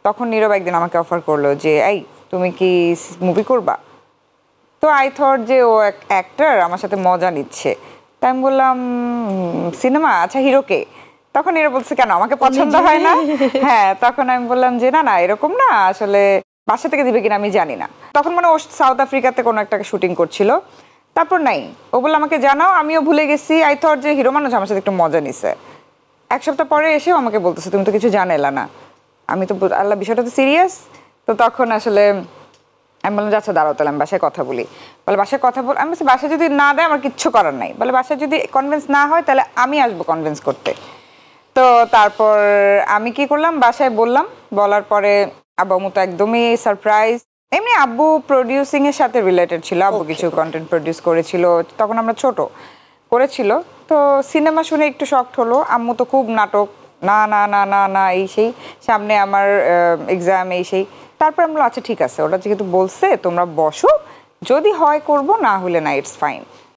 তখন নীরব একদিন আমাকে অফার করলো যে এই তুমি কি মুভি করবা। তো আই থট যে ও এক অ্যাক্টর আমার সাথে মজা নিচ্ছে, তাই আমি বললাম সিনেমা, আচ্ছা হিরোকে। তখন এরা বলছে কেন আমাকে পছন্দ হয় না। হ্যাঁ, তখন আমি বললাম যে না না এরকম না, আসলে বাসা থেকে দিবে কিনা আমি জানি না। তখন মানে ও সাউথ আফ্রিকাতে কোনো একটা শুটিং করছিল, তারপর নাই ও বললো আমাকে জানাও, আমিও ভুলে গেছি। আই থট যে হিরো মানুষ আমার সাথে একটু মজা নিছে। এক সপ্তাহ পরে এসেও আমাকে বলতেছে তুমি তো কিছু জানাইলা না। আমি তো আল্লাহ বিষয়টা তো সিরিয়াস। তো তখন আসলে আমি বললাম যে আচ্ছা দাঁড়াও তাহলে আমি বাসায় কথা বলি। বলে বাসায় কথা বল, আমি বলছি বাসায় যদি না দেয় আমার কিচ্ছু করার নাই। বলে বাসায় যদি কনভিন্স না হয় তাহলে আমি আসবো কনভিন্স করতে। তো তারপর আমি কি করলাম, বাসায় বললাম, বলার পরে আব্বু আম্মু তো একদমই সারপ্রাইজ। এমনি আব্বু প্রডিউসিং এর সাথে রিলেটেড ছিল, আব্বু কিছু কন্টেন্ট প্রডিউস করেছিল, তখন আমরা ছোট করেছিল। তো সিনেমা শুনে একটু শকড হলো। আম্মু তো খুব নাটক, না না না না না এই সেই, সামনে আমার এক্সাম এই সেই। তারপর আমরা আচ্ছা ঠিক আছে ওটা যেহেতু বলছে তোমরা বসো, যদি হয় করব, না হলে না, ইটস ফাইন।